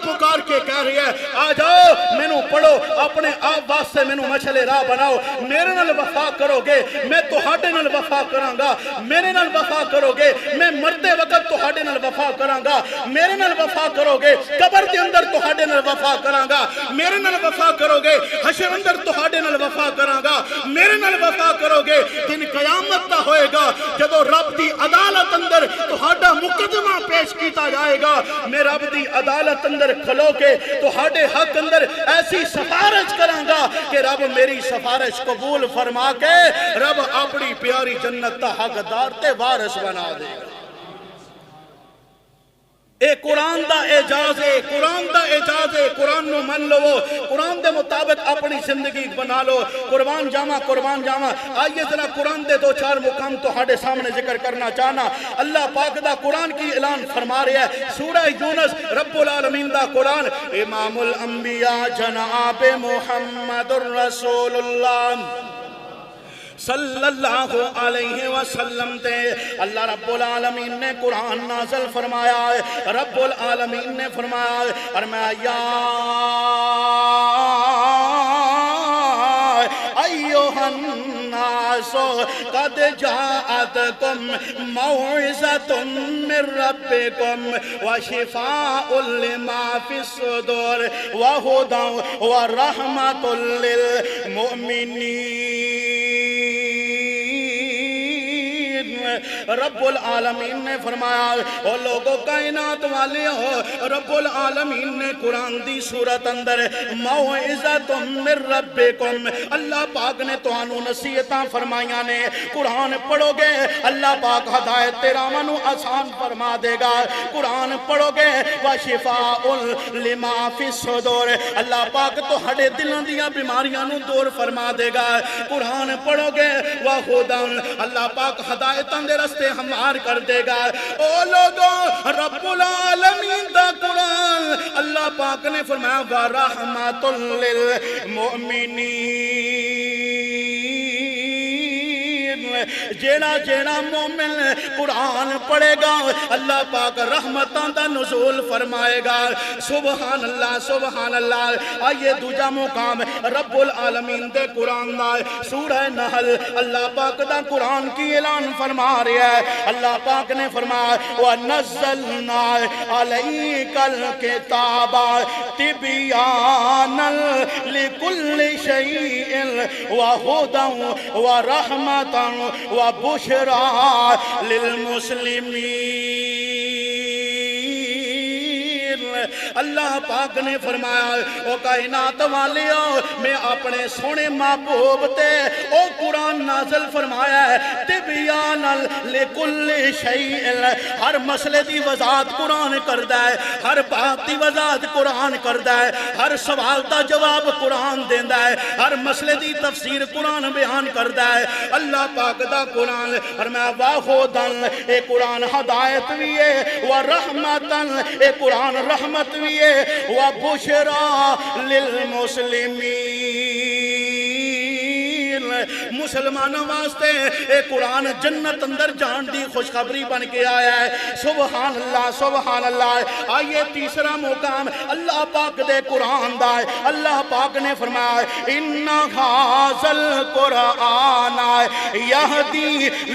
کے کہہ رہی ہے آ جاؤ مینوں پڑھو، اپنے آپ واسطے مینوں مشعل راہ بناؤ، میرے نال وفا کرو گے میں تہاڈے نال وفا کراں گا، میرے نال وفا کرو گے میں مردے وقت تہاڈے نال وفا کراں گا، میرے نال وفا کرو گے قبر دے اندر تہاڈے نال وفا کراں گا، میرے نال وفا کرو گے حشر اندر تہاڈے نال وفا کراں گا، میرے نال وفا کرو گے دن قیامت دا ہوئے گا جدو رب دی عدالت اندر تہاڈا مقدمہ پیش کیتا جائے گا، میں رب دی عدالت اندر کھلو کے تہاڈے حق اندر ایسی سفارش کراں گا کہ رب میری سفارش قبول فرما کے رب اپنی پیاری جنت دا حقدار تے وارث بنا دے گا۔ اے قرآن دا اعجاز ہے، قرآن دا اعجاز ہے، قرآن نو من لو، قرآن دے مطابق اپنی زندگی بنا لو۔ قربان جاما آئیے ذرا قرآن دے دو چار مقام تو ہاڑے سامنے ذکر کرنا چاہنا۔ اللہ پاک دا قرآن کی اعلان فرما رہا ہے، سورہ یونس رب العالمین دا قرآن، امام الانبیاء جناب محمد الرسول اللہ صلی اللہ علیہ وسلم تے اللہ رب العالمین نے قرآن نازل فرمایا ہے۔ رب العالمین نے فرمایا ہے فرمایا یا ایوہ الناس قد جاءتکم موعظۃ من ربکم وشفاء لما فی الصدور وہدی ورحمۃ للمؤمنین۔ رب العالمین نے فرمایا او لوگوں کائنات والے ہو، رب العالمین نے قرآن دی صورت اندر موعظۃ من ربکم، اللہ پاک نے توانو نصیحتاں فرمائیاں نے، قرآن پڑھو گے اللہ پاک ہدایت تیراواں نو آسان فرما دے گا، قرآن پڑھو گے وشفاء لما فی الصدور، اللہ پاک تو ہڈے دلوں دیاں بیماریاں نو دور فرما دے گا، قرآن پڑھو گے وہدی، اللہ پاک ہدایتاں دے رستے ہموار کر دے گا۔ او لوگوں رب العالمین دا قرآن اللہ پاک نے فرمایا وَرَحْمَةٌ لِّلْمُؤْمِنِينَ، جیڑا مومن قرآن پڑھے گا اللہ پاک رحمتاں دا نزول فرمائے گا۔ سبحان اللہ سبحان اللہ۔ آئیے دوجا مقام رب العالمین دے قرآن دا سورہ نحل، اللہ پاک دا قرآن کی اعلان فرما رہا ہے، اللہ پاک نے فرمایا وَنَزَّلْنَا عَلَيْكَ الْكِتَابَ تِبْيَانًا لِكُلِّ شَيْءٍ وَهُدًى وَرَحْمَةً وَبُشْرَى لِلْمُسْلِمِينَ۔ اللہ پاک نے فرمایا او کائنات والیو میں اپنے سونے محبوب تے او قرآن نازل فرمایا ہے تبیانا لکل شیء، ہر مسئلے دی وضاحت قرآن کردہ ہے، ہر بات دی وضاحت قرآن کردہ ہے، ہر سوال دا جواب قرآن دیندہ ہے، ہر مسئلے دی تفسیر قرآن بیان کردہ ہے۔ اللہ پاک دا قرآن فرمایا واہدن، اے قرآن ہدایت بھی ہے، ورحمتن، اے قرآن رحمت بھی ہے، وَبُشْرَى لِلْمُسْلِمِينَ، مسلمانوں واسطے اے قرآن جنت اندر جان دی خوشخبری بن کے آیا ہے۔ سبحان اللہ سبحان اللہ۔ آئیے تیسرا مقام اللہ پاک دے قرآن دا ہے، اللہ پاک نے فرمایا اِنَّ هَذَا الْقُرْآنَ يَهْدِي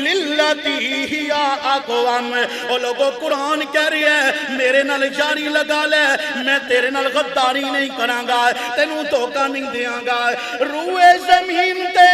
لِلَّتِي هِيَ أَقْوَمُ۔ او لوگو قرآن کہہ رہی ہے میرے نال جاری لگا لے، میں تیرے نال غداری نہیں کراں گا، تینوں دھوکہ نہیں دیاں گا۔ روئے زمین تے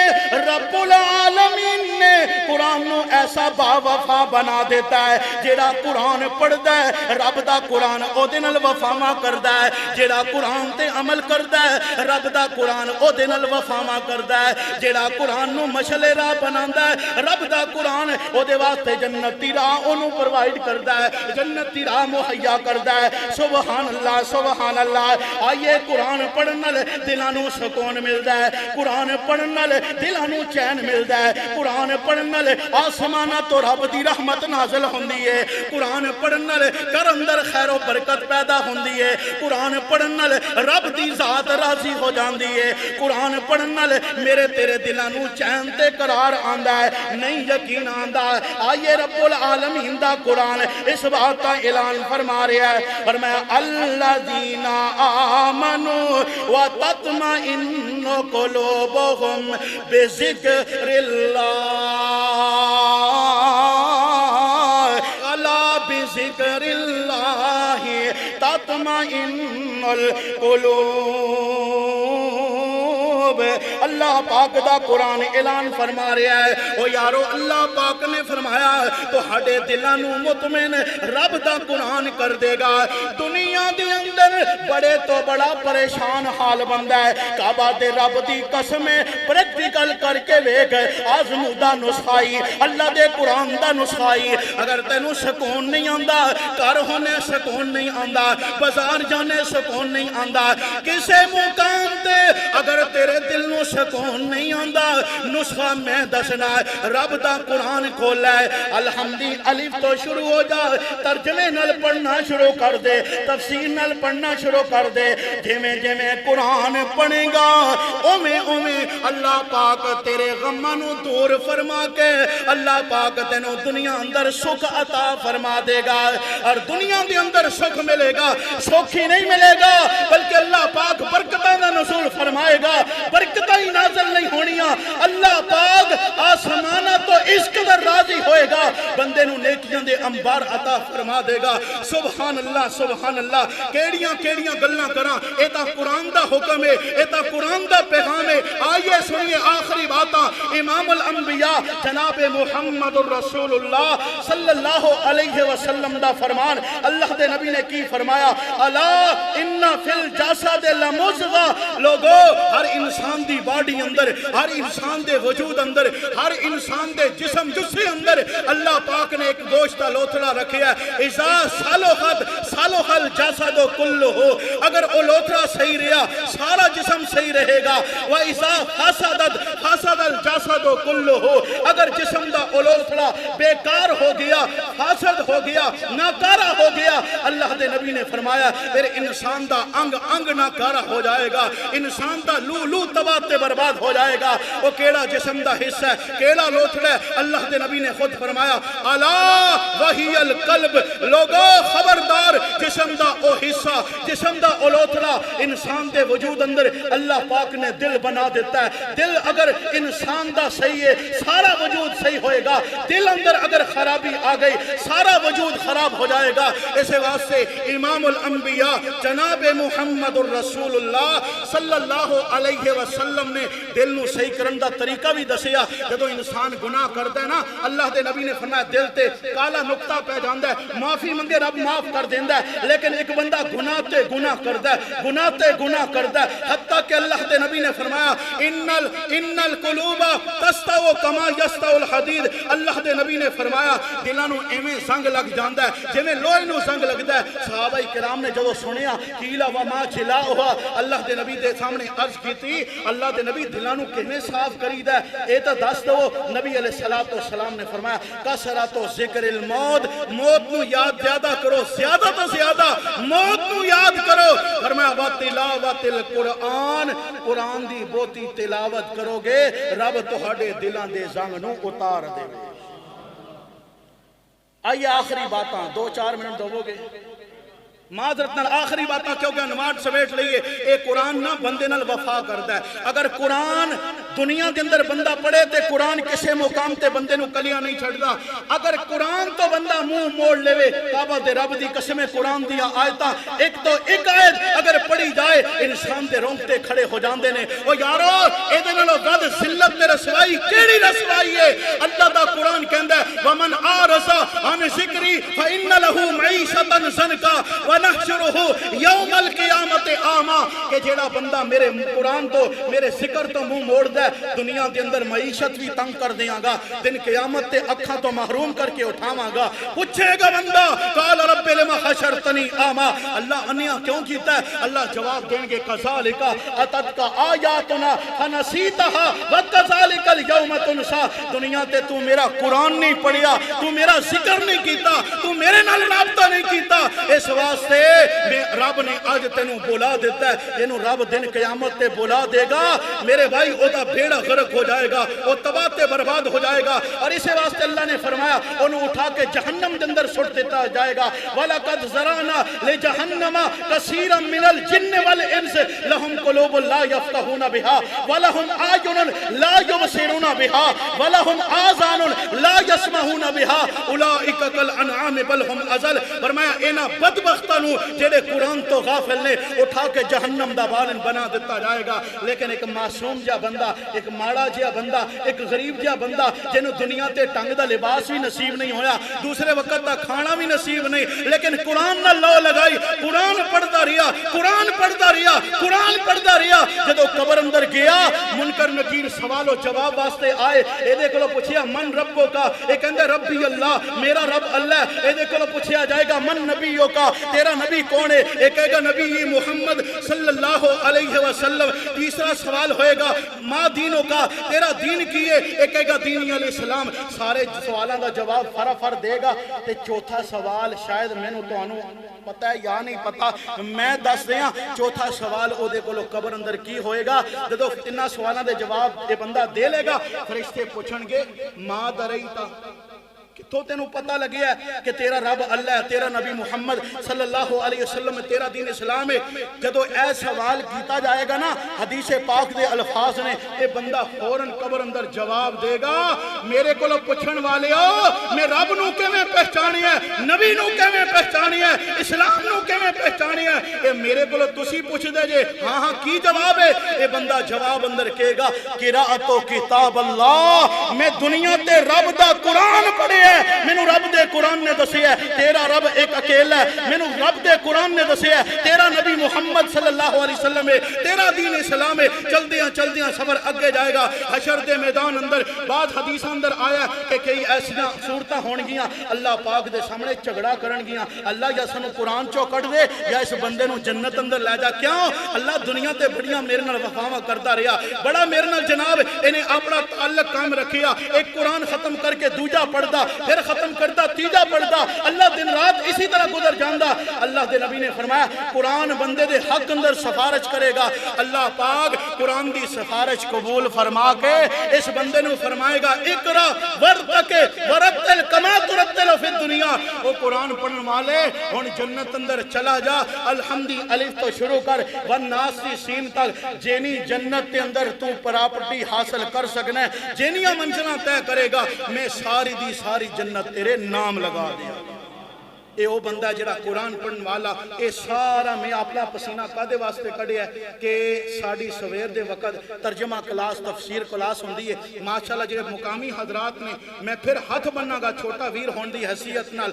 رب العالمین نے قرآن قرآن نو ایسا با وفا بنا دیتا ہے جیڑا قرآن پڑھدا ہے رب دا قرآن او دے نال وفاواں کردا ہے جیڑا قرآن تے عمل کردا ہے رب دا قرآن او دے نال وفاواں کردا ہے جیڑا قرآن نو مشعل راہ بناندا ہے رب دا قرآن او دے واسطے جنت دی راہ اونوں پرووائڈ کردا ہے جنت دی راہ مہیا کردا ہے سبحان اللہ سبحان اللہ آئیے قرآن پڑھن نال دلاں نوں سکون ملدا ہے قرآن پڑھن نال دلاں نوں چین ملدا ہے قرآن پڑھن نال آسماناں تو رب دی رحمت نازل ہوندی ہے قرآن پڑھن نال گھر اندر خیر و برکت پیدا ہوندی ہے قرآن پڑھن نال رب دی ذات راضی ہو جاندی ہے قرآن پڑھن نال میرے تیرے دلاں نوں چین تے قرار آندا ہے نہیں یقین آندا آئیے رب العالمین دا قرآن اس بات کا اعلان فرما رہا ہے فرمایا الذین آمنوا وتطمئن قلوبهم بذکر اللہ الا بذکر اللہ تطمئن القلوب اللہ پاک دا قرآن اعلان فرما رہا ہے او یارو اللہ پاک نے فرمایا تو ہڈے دلاں نوں مطمئن رب دا قرآن کر دے گا دنیا دے اندر بڑے تو بڑا پریشان حال بندا ہے کعبہ دے رب دی قسم پریکٹیکل کر کے ویکھ آزمودہ نسخائی اللہ دے قرآن دا نسخائی اگر تینوں سکون نہیں آندا گھر ہونے سکون نہیں آندا بازار جانے سکون نہیں آندا کسے مقام تے اگر تیرے دل نو سکون نہیں آندا نسخہ میں دسنا ہے رب دا قرآن کھولا ہے الحمدی الف تو شروع ہو جا ترجمے نال پڑھنا شروع کر دے تفسیر نال پڑھنا شروع کر دے جویں جویں قرآن پڑھے گا اوویں اوویں اللہ پاک تیرے غماں نو دور فرما کے اللہ پاک تینوں دنیا اندر سکھ عطا فرما دے گا اور دنیا دے اندر سکھ ملے گا سکھ ہی نہیں ملے گا بلکہ اللہ پاک برکتاں دا نزول فرمائے گا برکتاں ہی نازل نہیں ہونیاں اللہ پاک آسمانہ تو اس قدر راضی ہوئے گا بندے نو نیکیاں دے انبار عطا فرما دے گا سبحان اللہ کیڑیاں کیڑیاں گلاں کراں اے تا قرآن دا حکم ہے اے تا قرآن دا پیغام ہے آئیے سنیے آخری باتاں امام الانبیاء جناب محمد الرسول اللہ صلی اللہ علیہ وسلم دا فرمان اللہ دے نبی نے کی فرمایا الا ان فی الجسد لمضغہ لوگو ہر انسان دی باڈی اندر ہر انسان دے وجود اندر ہر انسان دے جسم جسے اندر اللہ پاک نے ایک گوشت کا لوتھڑا رکھیا ہے اذا صلح الجسد کلہ اگر وہ لوتھڑا صحیح رہا سارا جسم صحیح رہے گا وَإِذَا فَسَدَ الْجَسَدُ كُلُّهُ اگر جسم دا وہ لوتھڑا بیکار ہو گیا فاسد ہو گیا ناکارہ ہو گیا اللہ دے نبی نے فرمایا پھر انسان دا انگ انگ ناکارہ ہو جائے گا انسان دا لو لو تباہ تے برباد ہو جائے گا وہ کیڑا جسم دا حصہ ہے کیڑا لوتھڑا ہے اللہ دے نبی نے خود فرمایا الا وہی القلب لوگو خبردار جسم دا او حصہ جسم دا او لوتھڑا انسان دے وجود اندر اللہ پاک نے دل بنا دیتا ہے دل اگر انسان دا صحیح ہے سارا وجود صحیح ہوئے گا دل اندر اگر خرابی آ گئی سارا وجود خراب ہو جائے گا اسے واسطے امام الانبیاء جناب محمد الرسول اللہ صلی اللہ علیہ وسلم نے دل نو صحیح کرن دا طریقہ بھی دسیا جدو انسان گناہ کرتا ہے نا اللہ دے نبی نے فرمایا دل تے کالا نقطہ پہ جاندہ ہے معافی منگے رب معاف کر دیندہ ہے لیکن ایک بندہ گناہ تے گناہ کرتا ہے گناہ تے گناہ کرتا ہے حتیٰ کہ اللہ دے نبی نے فرمایا ان القلوب تستو کما یستو الحدید اللہ دے نبی نے فرمایا دلانو ایمیں زنگ لگ جاندہ ہے جمیں لوئے نو زنگ لگ دا ہے صحابہ کرام نے جو سنیا کیلا وما چلا ہوا اللہ دے نبی دے سامنے عرض کی تھی اللہ دے نبی دلانو کہنے صاف کری دا ہے اے تا دست دو نبی علیہ السلام نے فرمایا کسرت و ذکر الموت موت نو یاد زیادہ کرو زیادہ تو زیادہ موت نو یاد کرو فرمایا وَتِلَاوَتِ الْقُرْآن قرآن دی بوتی تلاوت کرو گے رب تہاڈے دلان دے زنگ نو اتار دے آئیے آخری باتاں 2-4 منٹ دو گے معذرت نال آخری باتاں کیونکہ نماز سمیٹ لئیے اے قرآن نہ بندے نال وفا کرتا ہے اگر قرآن دنیا کے اندر بندہ پڑھے تے قرآن کسے مقام تے بندے نو کلیاں نہیں چھڑدا اگر قرآن تو بندہ منہ موڑ لے کعبہ دے رب دی قسم قرآن دیا آیتاں ایک تو ایک آیت اگر پڑھی جائے انسان دے رونگتے کھڑے ہو جاندے نے او یارو اے دے نالو ود ذلت تے رسوائی رسوائی کیڑی رسوائی ہے؟ اللہ دا قرآن کہندا ہے ومن اعرض عن ذکری فإن له معیشۃ ضنکا ونحشرہ یوم القیامت اعمی، کہ جیڑا بندہ میرے قرآن تو میرے ذکر تو منہ موڑ دے دنیا دے اندر معیشت بھی تنگ کر دیاں گا، دن قیامت تے اکھاں تو محروم کر کے اٹھاواں گا۔ پوچھے گا بندہ قال رب لما حشرتنی اعمی، اللہ انیا کیوں کیتا ہے؟ اللہ جواب دیں گے کذالک اتتک آیاتنا فنسیتها وکذالک اليوم تنسی، دنیا تے تو میرا قرآن نہیں پڑھیا، تو میرا ذکر نہیں کیتا، تو میرے نال رابطہ نہیں کیتا، اس واسطے میں رب نے آج تینوں بلا دیتا ہے، اینوں رب دن قیامت تے بلا دے گا، میرے بھائی او دا بیڑا غرق ہو جائے گا، وہ تباہ تے برباد ہو جائے گا، اور اسی واسطے اللہ نے فرمایا انہوں اٹھا کے جہنم کے اندر سٹ دیتا جائے گا۔ وَلَقَدْ ذَرَأْنَا لِجَهَنَّمَ كَثِيرًا مِنَ الْجِنِّ وَالْإِنسِ لَهُمْ قُلُوبٌ لَا يَفْقَهُونَ بِهَا وَلَهُمْ أَعْيُنٌ لَا يُبْصِرُونَ بِهَا وَلَهُمْ آذَانٌ لَا يَسْمَعُونَ بِهَا أُولَٰئِكَ كَالْأَنْعَامِ بَلْ هُمْ أَضَلُّ، فرمایا اینا بدبختاں نو جڑے قرآن تو غافل نے اٹھا کے جہنم دا بالن بنا دیتا جائے گا، لیکن ایک معصوم جا بندہ، ایک ماڑا جا بندہ، ایک غریب جا بندہ جنہوں دنیا تے ٹنگ دا لباس بھی نصیب نہیں ہویا، دوسرے وقت دا کھانا بھی نصیب نہیں، لیکن قرآن نہ لو لگائی، قرآن پڑھدا رہیا، قرآن پڑھدا رہیا، قرآن پڑھدا رہیا، جدو قبر اندر گیا منکر نکیر سوال و جواب واسطے آئے، اے دے کولو پوچھیا من ربو کا، اے کہندے ربی اللہ، میرا رب اللہ، اے دے کولو پوچھیا جائے گا من نبیوں کا، تیرا نبی کون ہے؟ اے کہے گا نبی محمد صلی اللہ علیہ وسلم۔ تیسرا سوال ہوئے گا ما دینوں کا، تیرا دین کی ہے؟ اے کہے گا دینی علیہ السلام۔ سارے سوالاں دا جواب فرافر دے گا، تے چوتھا سوال شاید مینوں تانوں پتہ ہے یا نہیں پتہ، میں دس دیاں چوتھا سوال او دے کولو قبر اندر کی ہوئے گا؟ جدو انہاں سوالاں دے جواب یہ بندہ دے لے گا، فرشتے پوچھن گے ما دریتا، تو تینوں پتہ لگیا ہے کہ تیرا رب اللہ ہے، تیرا نبی محمد صلی اللہ علیہ وسلم، تیرا دین اسلام ہے۔ جدو اے سوال کیتا جائے گا نا حدیث پاک دے الفاظ نے، اے بندہ فوراً قبر اندر جواب دے گا میرے کو لو پچھن والے ہو، میں رب نو کے میں پہچانی ہے، نبی نو کے میں پہچانی ہے، اسلام نو کے میں پہچانی ہے، اے میرے کو لو تسی پوچھ دے جے ہاں ہاں کی جواب ہے؟ اے بندہ جواب اندر کہے گا قرأت کتاب اللہ، میں دنیا تے رب دا قرآن پڑھے مینوں رب دے قرآن نے دسیا ہے تیرا رب ایک اکیلا ہے، مینوں رب دے قرآن نے دسیا ہے تیرا نبی محمد صلی اللہ علیہ وسلم ہے، تیرا دین اسلام ہے۔ چلدیاں سفر اگے جائے گا، حشر دے میدان اندر بعض حدیث اندر آیا کہ کئی ایسیاں صورتاں ہون گیاں اللہ پاک دے سامنے جھگڑا کرن گیاں، اللہ یا سانوں قرآن چوں کٹ دے یا اس بندے نوں جنت اندر لے جا۔ کیوں؟ اللہ دنیا تے بڑیاں میرے نال وفاواں کردا رہیا، بڑا میرے نال جناب انہیں اپنا تعلق قائم رکھیا، ایک قرآن ختم کر کے دوجا پڑھدا، پھر ختم کردا تیجا پڑھدا، اللہ دن رات اسی طرح گزر جاندا۔ اللہ دے نبی نے فرمایا قرآن بندے دے حق اندر سفارش کرے گا، اللہ پاک قرآن دی سفارش قبول فرما کے اس بندے نو فرمائے گا اقرا ورتق ورتل کما ترتل فی الدنیا، وہ قرآن پڑھن والے ہن جنت اندر چلا جا، الحمدی الف تو شروع کر والناس سی سین تک، جینی جنت کے اندر تو پراپرٹی حاصل کر سکنا ہے، جینیاں منزلاں طے کرے گا، میں ساری دی ساری جنت تیرے نام لگا دیا۔ اے او بندہ جڑا قرآن پڑھن والا، اے سارا میں اپنا پسینہ کدے واسطے کڈیا ہے کہ ساڈی سویر دے وقت ترجمہ کلاس تفسیر کلاس ہوندی ہے، ماشاءاللہ جڑے مقامی حضرات نے، میں پھر ہاتھ بننا گا چھوٹا ویر ہون دی حیثیت نال،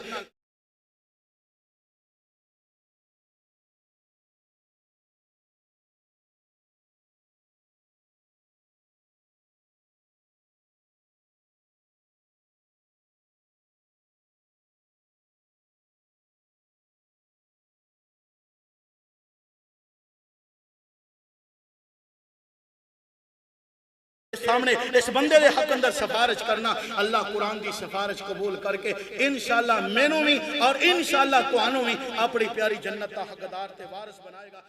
سامنے اس بندے دے حق اندر سفارش کرنا، اللہ قرآن دی سفارش قبول کر کے انشاءاللہ مینوں بھی اور انشاءاللہ تانوں بھی اپنی پیاری جنت دا حقدار تے وارث بنائے گا۔